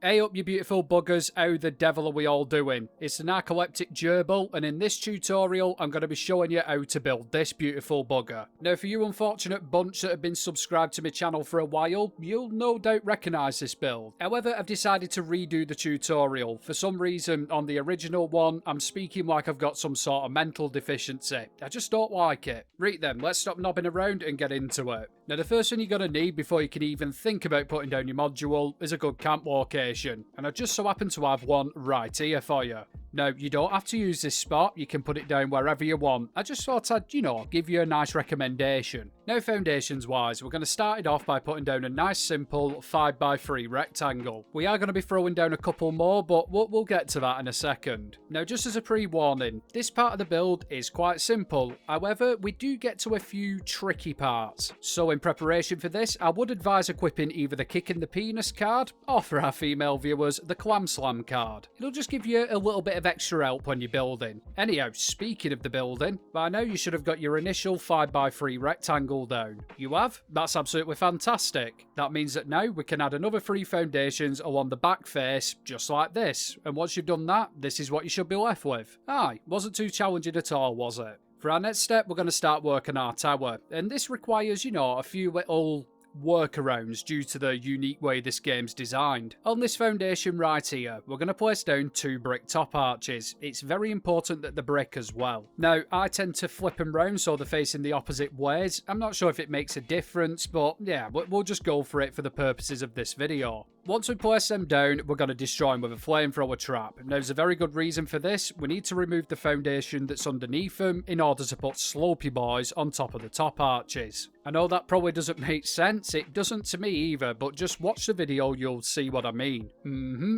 Hey up you beautiful buggers, how the devil are we all doing? It's the narcoleptic gerbil, and in this tutorial I'm going to be showing you how to build this beautiful bugger. Now for you unfortunate bunch that have been subscribed to my channel for a while, you'll no doubt recognise this build. However, I've decided to redo the tutorial. For some reason on the original one I'm speaking like I've got some sort of mental deficiency. I just don't like it. Right then, let's stop knobbing around and get into it. Now the first thing you're going to need before you can even think about putting down your module is a good camp location, and I just so happen to have one right here for you. Now, you don't have to use this spot, you can put it down wherever you want. I just thought I'd, give you a nice recommendation. Now, foundations wise, we're going to start it off by putting down a nice simple 5x3 rectangle. We are going to be throwing down a couple more, but we'll get to that in a second. Now, just as a pre-warning, this part of the build is quite simple. However, we do get to a few tricky parts. So in preparation for this, I would advise equipping either the kick in the penis card, or for our female viewers, the clam slam card. It'll just give you a little bit of extra help when you're building. Anyhow, speaking of the building, by now you should have got your initial 5x3 rectangle down. You have? That's absolutely fantastic. That means that now we can add another 3 foundations along the back face, just like this. And once you've done that, this is what you should be left with. Aye, wasn't too challenging at all, was it? For our next step, we're going to start working our tower. And this requires, a few little workarounds due to the unique way this game's designed. On this foundation right here, we're going to place down 2 brick top arches. It's very important that the brick as well. Now, I tend to flip them round so they're facing the opposite ways. I'm not sure if it makes a difference, but yeah, we'll just go for it for the purposes of this video. Once we place them down, we're going to destroy them with a flamethrower trap. Now, there's a very good reason for this. We need to remove the foundation that's underneath them in order to put slopey boys on top of the top arches. I know that probably doesn't make sense. It doesn't to me either, but just watch the video, you'll see what I mean.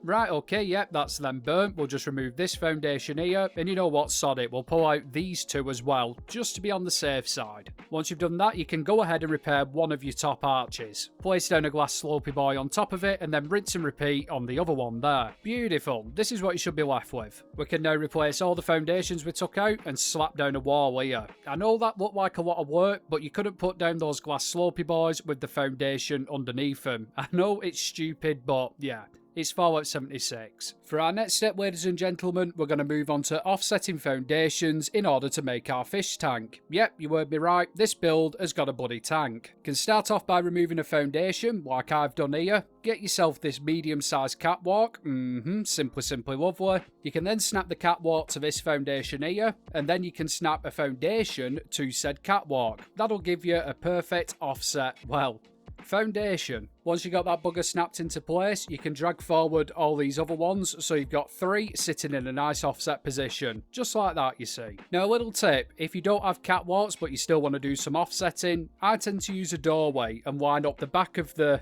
Right, okay, yep, that's them burnt. We'll just remove this foundation here, and you know what, sod it. We'll pull out these 2 as well, just to be on the safe side. Once you've done that, you can go ahead and repair one of your top arches. Place down a glass slopey boy on top of it, and then rinse and repeat on the other one there. Beautiful. This is what you should be left with. We can now replace all the foundations we took out and slap down a wall here. I know that looked like a lot of work, but you couldn't put down those glass slopey boys with the foundation underneath them. I know it's stupid, but yeah. It's Fallout 76. For our next step, ladies and gentlemen, we're going to move on to offsetting foundations in order to make our fish tank. Yep, you heard me right, this build has got a bloody tank. You can start off by removing a foundation, like I've done here. Get yourself this medium-sized catwalk. Simply lovely. You can then snap the catwalk to this foundation here, and then you can snap a foundation to said catwalk. That'll give you a perfect offset, foundation. Once you got that bugger snapped into place, you can drag forward all these other ones, so you've got 3 sitting in a nice offset position, just like that, you see. Now a little tip, if you don't have catwalks but you still want to do some offsetting, I tend to use a doorway and line up the back of the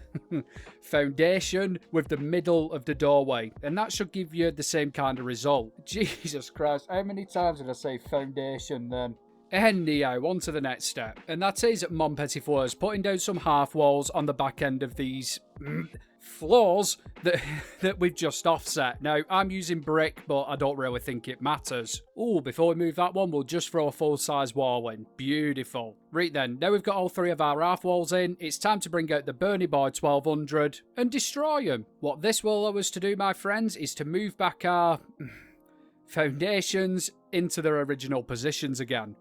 foundation with the middle of the doorway, and that should give you the same kind of result. Jesus Christ, how many times did I say foundation then? Anyhow, on to the next step, and that is mon petit fleurs, putting down some half walls on the back end of these floors that we've just offset. Now, I'm using brick, but I don't really think it matters. Oh, before we move that one, we'll just throw a full-size wall in. Beautiful. Right then, now we've got all 3 of our half walls in, it's time to bring out the Bernie Boy 1200 and destroy them. What this will allow us to do, my friends, is to move back our foundations into their original positions again.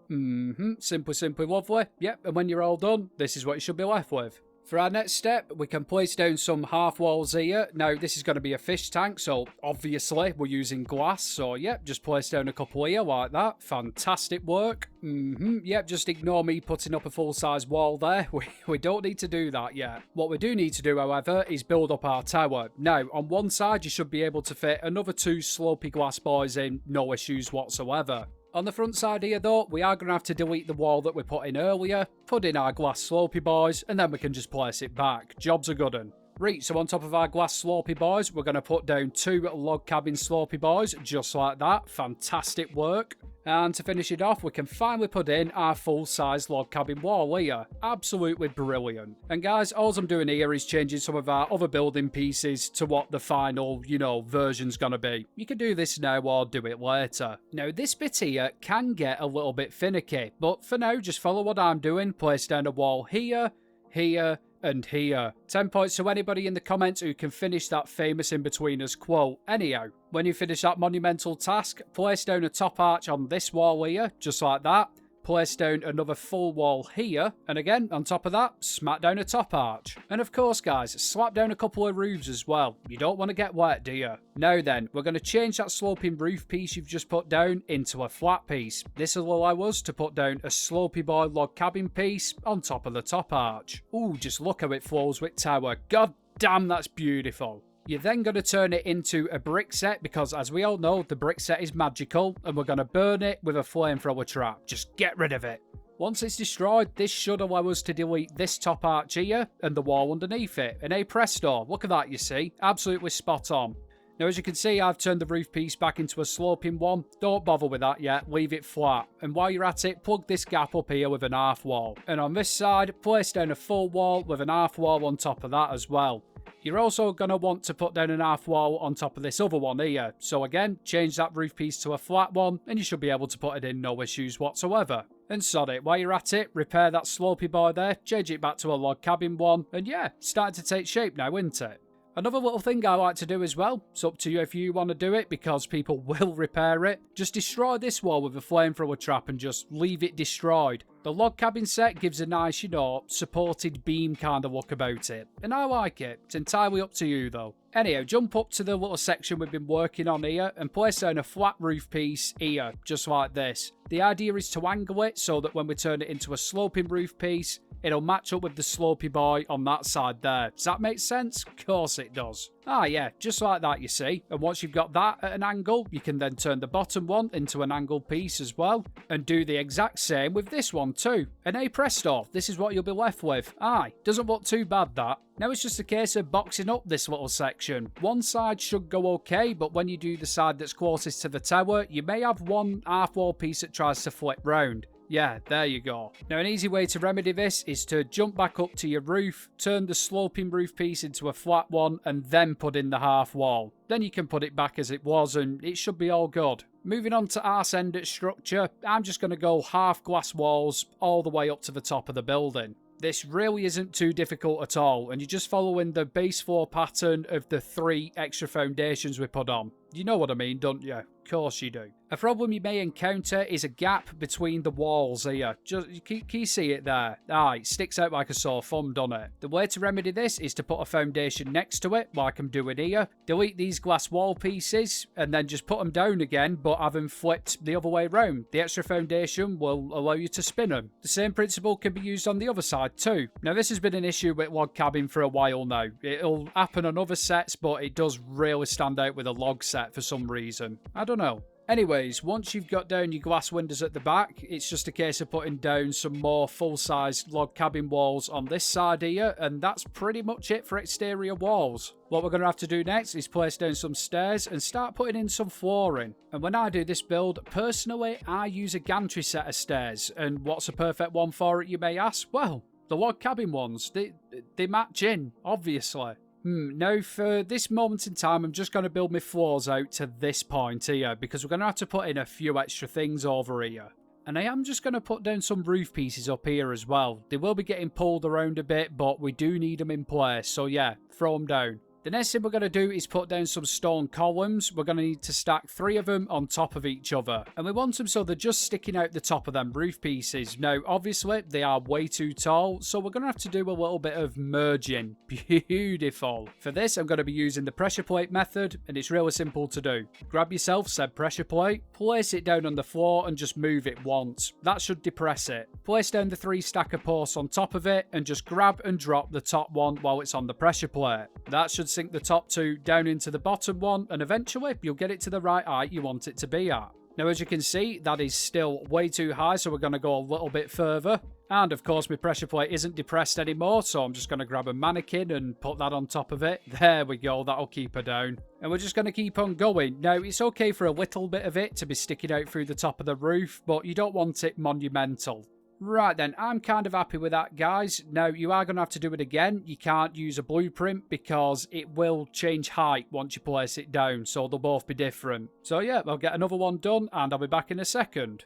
Simply lovely. Yep, and when you're all done, this is what you should be left with. For our next step, we can place down some half walls here. Now, this is going to be a fish tank, so obviously we're using glass. So, yep, just place down a couple here like that. Fantastic work. Yep, just ignore me putting up a full-size wall there. We don't need to do that yet. What we do need to do, however, is build up our tower. Now, on one side, you should be able to fit another 2 slopey glass boys in, no issues whatsoever. On the front side here though, we are going to have to delete the wall that we put in earlier, put in our glass slopey boys, and then we can just place it back. Job's a good un. Right, so on top of our glass slopey boys, we're going to put down 2 log cabin slopey boys, just like that. Fantastic work. And to finish it off, we can finally put in our full-size log cabin wall here. Absolutely brilliant. And guys, all I'm doing here is changing some of our other building pieces to what the final, version's gonna be. You can do this now or do it later. Now, this bit here can get a little bit finicky, but for now, just follow what I'm doing. Place down a wall here, here, and here. 10 points to anybody in the comments who can finish that famous in-betweeners quote. Anyhow, when you finish that monumental task, place down a top arch on this wall here, just like that. Place down another full wall here, and again, on top of that, smack down a top arch. And of course, guys, slap down a couple of roofs as well. You don't want to get wet, do you? Now then, we're going to change that sloping roof piece you've just put down into a flat piece. This will allow us to put down a slopey boy log cabin piece on top of the top arch. Ooh, just look how it flows with tower. God damn, that's beautiful. You're then going to turn it into a brick set because, as we all know, the brick set is magical and we're going to burn it with a flamethrower trap. Just get rid of it. Once it's destroyed, this should allow us to delete this top arch here and the wall underneath it. And hey presto, look at that, you see. Absolutely spot on. Now, as you can see, I've turned the roof piece back into a sloping one. Don't bother with that yet, leave it flat. And while you're at it, plug this gap up here with an half wall. And on this side, place down a full wall with an half wall on top of that as well. You're also going to want to put down an half wall on top of this other one here. So again, change that roof piece to a flat one and you should be able to put it in no issues whatsoever. And sod it, while you're at it, repair that slopey boy there, change it back to a log cabin one, and yeah, starting to take shape now, isn't it? Another little thing I like to do as well, it's up to you if you want to do it because people will repair it, just destroy this wall with a flamethrower trap and just leave it destroyed. The log cabin set gives a nice, you know, supported beam kind of look about it, and I like it. It's entirely up to you though. Anyhow, jump up to the little section we've been working on here and place down a flat roof piece here, just like this. The idea is to angle it so that when we turn it into a sloping roof piece, it'll match up with the slopey boy on that side there. Does that make sense? Of course it does. Ah yeah, just like that, you see. And once you've got that at an angle, you can then turn the bottom one into an angled piece as well. And do the exact same with this one too. And hey presto, this is what you'll be left with. Aye, doesn't look too bad that. Now it's just a case of boxing up this little section. One side should go okay, but when you do the side that's closest to the tower, you may have one half wall piece that tries to flip round. Yeah, there you go. Now, an easy way to remedy this is to jump back up to your roof, turn the sloping roof piece into a flat one, and then put in the half wall. Then you can put it back as it was, and it should be all good. Moving on to arse end structure, I'm just going to go half glass walls all the way up to the top of the building. This really isn't too difficult at all, and you're just following the base floor pattern of the 3 extra foundations we put on. You know what I mean, don't you? Of course you do. A problem you may encounter is a gap between the walls here. Can you see it there? Ah, it sticks out like a sore thumb, doesn't it? The way to remedy this is to put a foundation next to it, like I'm doing here. Delete these glass wall pieces, and then just put them down again, but have them flipped the other way around. The extra foundation will allow you to spin them. The same principle can be used on the other side too. Now, this has been an issue with log cabin for a while now. It'll happen on other sets, but it does really stand out with a log set for some reason. I don't know. Anyways, once you've got down your glass windows at the back, it's just a case of putting down some more full-size log cabin walls on this side here, and that's pretty much it for exterior walls. What we're going to have to do next is place down some stairs and start putting in some flooring. And when I do this build, personally, I use a gantry set of stairs. And what's a perfect one for it, you may ask? Well, the log cabin ones. They match in, obviously. Now, for this moment in time, I'm just going to build my floors out to this point here, because we're going to have to put in a few extra things over here. And I am just going to put down some roof pieces up here as well. They will be getting pulled around a bit, but we do need them in place, so yeah, throw them down. The next thing we're going to do is put down some stone columns. We're going to need to stack 3 of them on top of each other. And we want them so they're just sticking out the top of them roof pieces. Now, obviously, they are way too tall, so we're going to have to do a little bit of merging. Beautiful. For this, I'm going to be using the pressure plate method, and it's really simple to do. Grab yourself said pressure plate, place it down on the floor, and just move it once. That should depress it. Place down the 3 stack of posts on top of it, and just grab and drop the top one while it's on the pressure plate. That should sink the top 2 down into the bottom one, and eventually you'll get it to the right height you want it to be at. Now, as you can see, that is still way too high, so we're going to go a little bit further. And of course, my pressure plate isn't depressed anymore, so I'm just going to grab a mannequin and put that on top of it. There we go, that'll keep her down. And we're just going to keep on going. Now, it's okay for a little bit of it to be sticking out through the top of the roof, but you don't want it monumental. Right then, I'm kind of happy with that, guys. Now, you are going to have to do it again. You can't use a blueprint because it will change height once you place it down, so they'll both be different. So yeah, I'll get another one done and I'll be back in a second.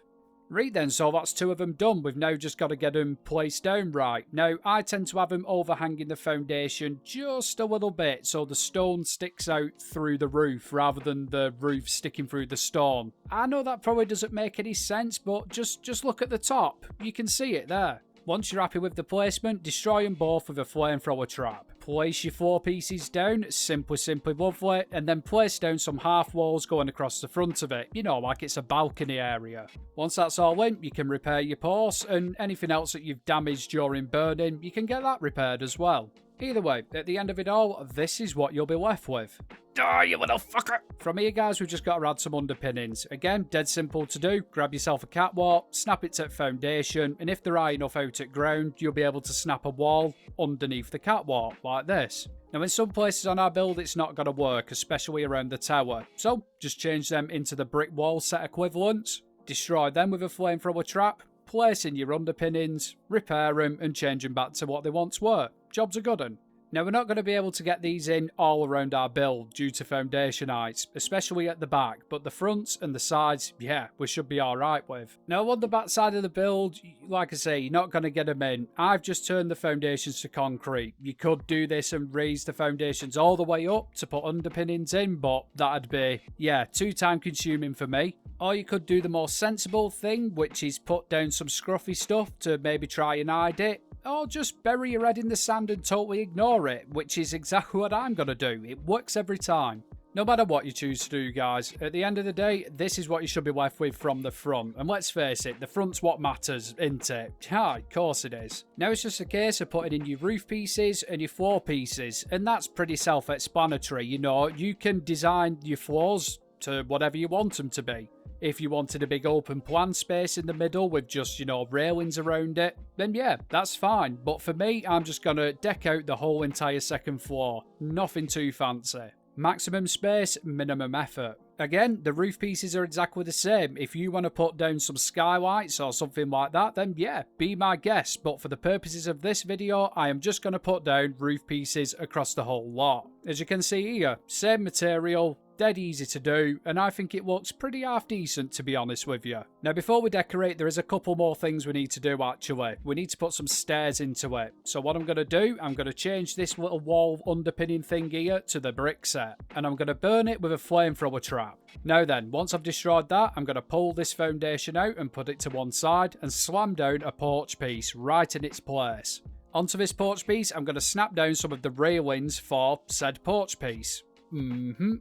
Right then, so that's 2 of them done. We've now just got to get them placed down right. Now, I tend to have them overhanging the foundation just a little bit so the stone sticks out through the roof rather than the roof sticking through the stone. I know that probably doesn't make any sense, but just look at the top. You can see it there. Once you're happy with the placement, destroy them both with a flamethrower trap. Place your 4 pieces down, simply lovely, and then place down some half walls going across the front of it, you know, like it's a balcony area. Once that's all in, you can repair your posts, and anything else that you've damaged during burning, you can get that repaired as well. Either way, at the end of it all, this is what you'll be left with. Die, you little fucker! From here, guys, we've just got to add some underpinnings. Again, dead simple to do. Grab yourself a catwalk, snap it to the foundation, and if they're high enough out at ground, you'll be able to snap a wall underneath the catwalk, like this. Now, in some places on our build, it's not going to work, especially around the tower. So, just change them into the brick wall set equivalents, destroy them with a flamethrower trap, place in your underpinnings, repair them, and change them back to what they once were. Job's a good one. Now, we're not going to be able to get these in all around our build due to foundation heights, especially at the back, but the fronts and the sides, yeah, we should be alright with. Now, on the back side of the build, like I say, you're not going to get them in. I've just turned the foundations to concrete. You could do this and raise the foundations all the way up to put underpinnings in, but that'd be, yeah, too time consuming for me. Or you could do the more sensible thing, which is put down some scruffy stuff to maybe try and hide it. Or just bury your head in the sand and totally ignore it, which is exactly what I'm going to do. It works every time. No matter what you choose to do, guys, at the end of the day, this is what you should be left with from the front. And let's face it, the front's what matters, isn't it? Yeah, of course it is. Now it's just a case of putting in your roof pieces and your floor pieces, and that's pretty self-explanatory. You know, you can design your floors to whatever you want them to be. If you wanted a big open plan space in the middle with just, you know, railings around it, then yeah, that's fine. But for me, I'm just going to deck out the whole entire second floor. Nothing too fancy. Maximum space, minimum effort. Again, the roof pieces are exactly the same. If you want to put down some skylights or something like that, then yeah, be my guest. But for the purposes of this video, I am just going to put down roof pieces across the whole lot. As you can see here, same material, dead easy to do, and I think it looks pretty half decent, to be honest with you. Now, before we decorate, there is a couple more things we need to do, actually. We need to put some stairs into it. So what I'm going to do, I'm going to change this little wall underpinning thing here to the brick set, and I'm going to burn it with a flamethrower trap. Now then, once I've destroyed that, I'm going to pull this foundation out and put it to one side and slam down a porch piece right in its place. Onto this porch piece, I'm going to snap down some of the railings for said porch piece.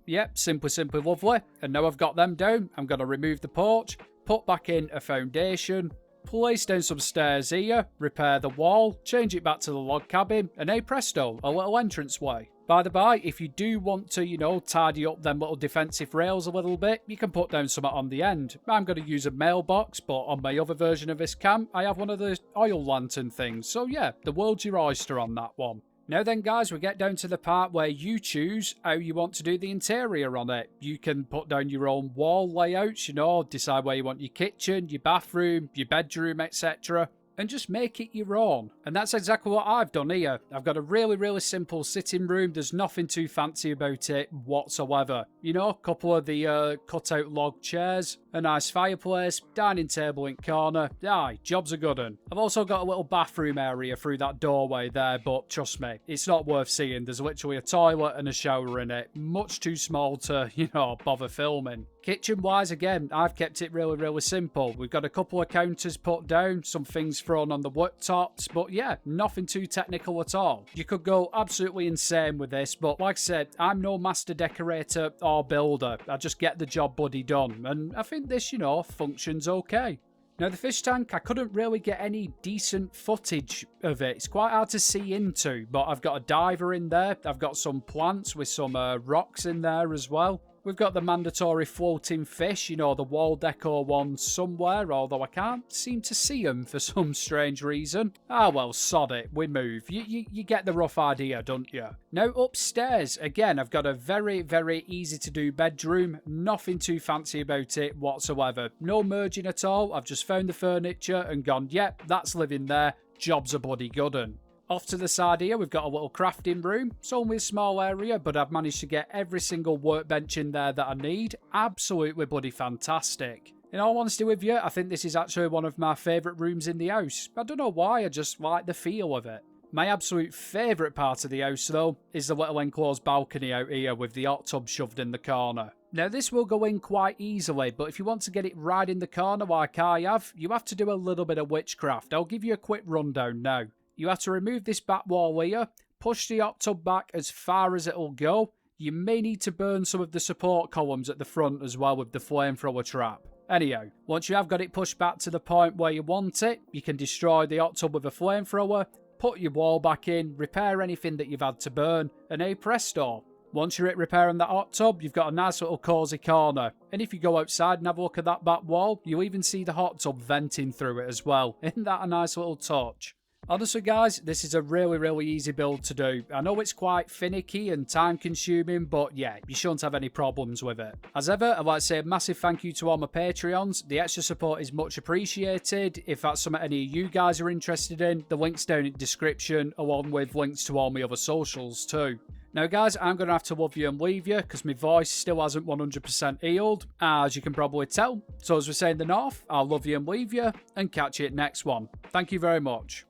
Yep, simply lovely. And now I've got them down, I'm going to remove the porch, put back in a foundation, place down some stairs here, repair the wall, change it back to the log cabin, and hey presto, a little entranceway. By the by, if you do want to, you know, tidy up them little defensive rails a little bit, you can put down something on the end. I'm going to use a mailbox, but on my other version of this cam, I have one of the oil lantern things. So yeah, the world's your oyster on that one. Now then, guys, we get down to the part where you choose how you want to do the interior on it. You can put down your own wall layouts, you know, decide where you want your kitchen, your bathroom, your bedroom, etc. And just make it your own. And that's exactly what I've done here. I've got a really simple sitting room. There's nothing too fancy about it whatsoever. You know, a couple of the cut-out log chairs, a nice fireplace, dining table in corner. Aye, job's a good one. I've also got a little bathroom area through that doorway there, but trust me, it's not worth seeing. There's literally a toilet and a shower in it. Much too small to, you know, bother filming. Kitchen-wise, again, I've kept it really simple. We've got a couple of counters put down, some things thrown on the worktops, but yeah, nothing too technical at all. You could go absolutely insane with this, but like I said, I'm no master decorator or builder. I just get the job bloody done, and I think this, you know, functions okay. Now, the fish tank, I couldn't really get any decent footage of it. It's quite hard to see into, but I've got a diver in there. I've got some plants with some rocks in there as well. We've got the mandatory floating fish, you know, the wall decor ones somewhere, although I can't seem to see them for some strange reason. Ah, well, sod it, we move. You get the rough idea, don't you? Now, upstairs, again, I've got a very easy to do bedroom. Nothing too fancy about it whatsoever. No merging at all. I've just found the furniture and gone, yep, that's living there. Job's a bloody good un. Off to the side here, we've got a little crafting room. It's only a small area, but I've managed to get every single workbench in there that I need. Absolutely bloody fantastic. In all honesty with you, I think this is actually one of my favourite rooms in the house. I don't know why, I just like the feel of it. My absolute favourite part of the house, though, is the little enclosed balcony out here with the hot tub shoved in the corner. Now, this will go in quite easily, but if you want to get it right in the corner like I have, you have to do a little bit of witchcraft. I'll give you a quick rundown now. You have to remove this back wall here, push the hot tub back as far as it'll go. You may need to burn some of the support columns at the front as well with the flamethrower trap. Anyhow, once you have got it pushed back to the point where you want it, you can destroy the hot tub with a flamethrower, put your wall back in, repair anything that you've had to burn, and hey presto. Once you're at repairing that hot tub, you've got a nice little cosy corner. And if you go outside and have a look at that back wall, you'll even see the hot tub venting through it as well. Isn't that a nice little touch? Honestly guys, this is a really easy build to do. I know it's quite finicky and time consuming, but yeah, you shouldn't have any problems with it. As ever, I'd like to say a massive thank you to all my Patreons. The extra support is much appreciated. If that's something any of you guys are interested in, the link's down in the description, along with links to all my other socials too. Now guys, I'm going to have to love you and leave you because my voice still hasn't 100% healed, as you can probably tell. So as we say in the north, I'll love you and leave you, and catch you at next one. Thank you very much.